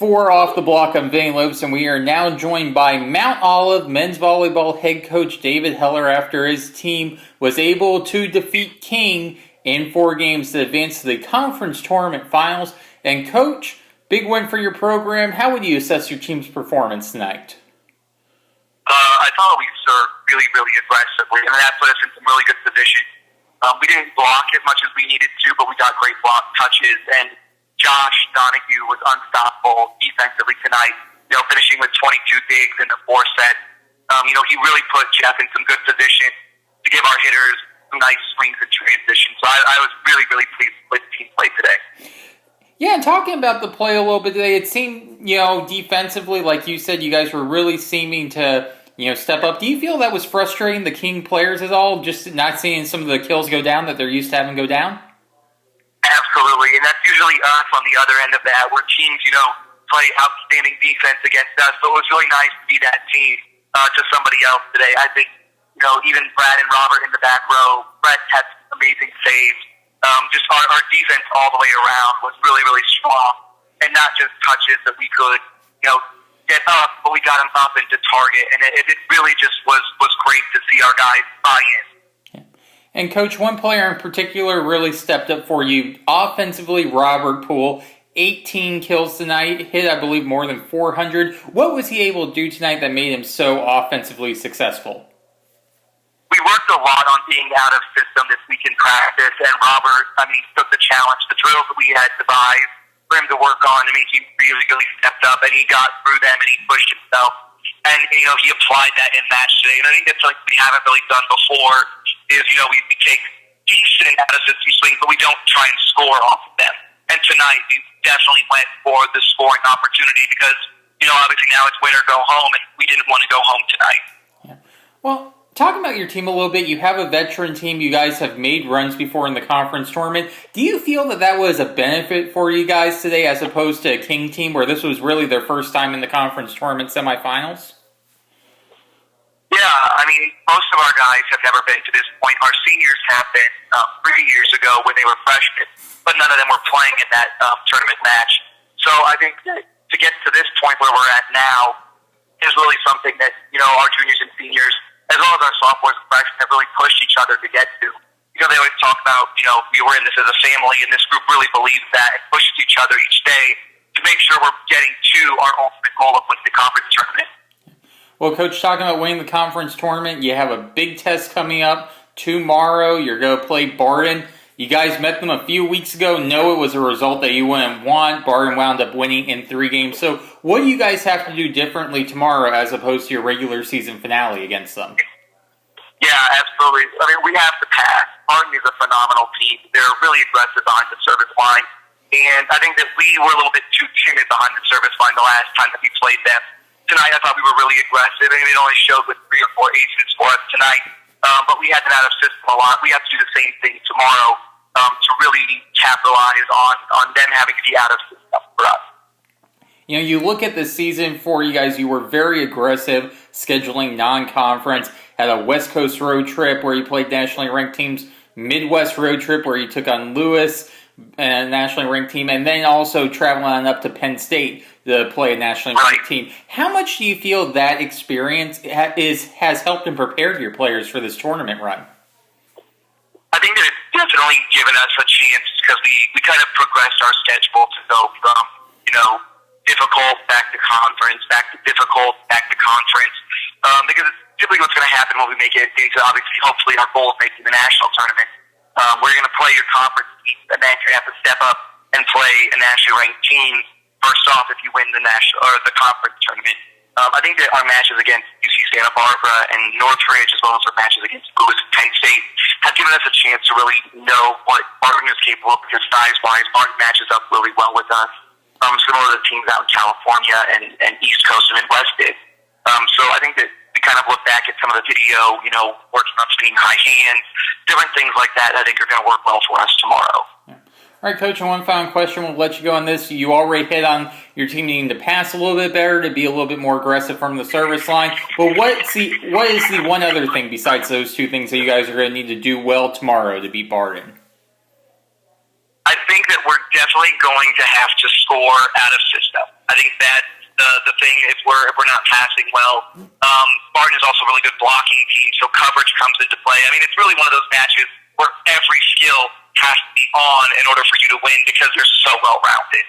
For Off the Block, I'm Vinny Lopes, and we are now joined by Mount Olive men's volleyball head coach David Heller after his team was able to defeat King in 4 games to advance to the conference tournament finals. And Coach, big win for your program. How would you assess your team's performance tonight? I thought we served really aggressively, and that put us in some really good position. We didn't block as much as we needed to, but we got great block touches, and Josh Donahue was unstoppable defensively tonight, finishing with 22 digs in the 4 set. He really put Jeff in some good position to give our hitters some nice swings and transition. So I was really pleased with the team play today. Yeah, and talking about the play a little bit today, it seemed, defensively, like you said, you guys were really seeming to, step up. Do you feel that was frustrating the King players at all, just not seeing some of the kills go down that they're used to having go down? Absolutely, and that's usually us on the other end of that, where teams, play outstanding defense against us. So it was really nice to be that team to somebody else today. I think, even Brad and Robert in the back row, Brett had amazing saves. Just our defense all the way around was really strong, and not just touches that we could, get up, but we got them up into target, and it really just was great to see our guys buy in. And Coach, one player in particular really stepped up for you offensively, Robert Poole. 18 kills tonight, hit, I believe, more than 400. What was he able to do tonight that made him so offensively successful? We worked a lot on being out of system this week in practice, and Robert, took the challenge, the drills that we had devised for him to work on. He really stepped up, and he got through them, and he pushed himself. And, he applied that in match today. And I think that's something we haven't really done before is, we take decent out of system swings, but we don't try and score off of them. And tonight, we definitely went for the scoring opportunity because, obviously now it's win or go home, and we didn't want to go home tonight. Yeah. Well, talking about your team a little bit, you have a veteran team. You guys have made runs before in the conference tournament. Do you feel that was a benefit for you guys today as opposed to a King team where this was really their first time in the conference tournament semifinals? Yeah, most of our guys have never been to this point. Our seniors have been 3 years ago when they were freshmen, but none of them were playing in that tournament match. So I think that to get to this point where we're at now is really something that, our juniors and seniors, as well as our sophomores and freshmen, have really pushed each other to get to. They always talk about, we were in this as a family, and this group really believes that and pushes each other each day to make sure we're getting to our ultimate goal of winning the conference tournament. Well, Coach, talking about winning the conference tournament, you have a big test coming up tomorrow. You're going to play Barden. You guys met them a few weeks ago. No, it was a result that you wouldn't want. Barden wound up winning in 3 games. So what do you guys have to do differently tomorrow as opposed to your regular season finale against them? Yeah, absolutely. We have to pass. Barden is a phenomenal team. They're really aggressive behind the service line. And I think that we were a little bit too timid behind the service line the last time that we played them. Tonight, I thought we were really aggressive. It only showed with 3 or 4 aces for us tonight. But we had been out of system a lot. We have to do the same thing tomorrow to really capitalize on them having to be out of system for us. You look at the season for you guys, you were very aggressive, scheduling non-conference, had a West Coast road trip where you played nationally ranked teams, Midwest road trip where you took on Lewis, a nationally ranked team, and then also traveling on up to Penn State to play a nationally ranked team. How much do you feel that experience has helped and prepared your players for this tournament run? I think that it's definitely given us a chance because we kind of progressed our schedule to go from, difficult back to conference, back to difficult, back to conference. Because it's typically what's going to happen when we make it into, obviously, hopefully our goal is making the national tournament. We're going to play your conference team, and then you have to step up and play a nationally ranked team first off if you win the national or the conference tournament. I think that our matches against UC Santa Barbara and Northridge, as well as our matches against Lewis and Penn State, have given us a chance to really know what Barton is capable of because size-wise, Barton matches up really well with us, similar to the teams out in California and East Coast and Midwest did. So I think that we kind of look back at some of the video, working on spinning high hands, different things like that I think are going to work well for us tomorrow. All right, Coach, and one final question. We'll let you go on this. You already hit on your team needing to pass a little bit better, to be a little bit more aggressive from the service line. But what is the one other thing besides those 2 things that you guys are going to need to do well tomorrow to beat Barden? I think that we're definitely going to have to score out of system. I think that's the thing if we're not passing well. Barton is also a really good blocking team, so coverage comes into play. I mean, it's really one of those matches where every skill has to be on in order for you to win because they're so well rounded.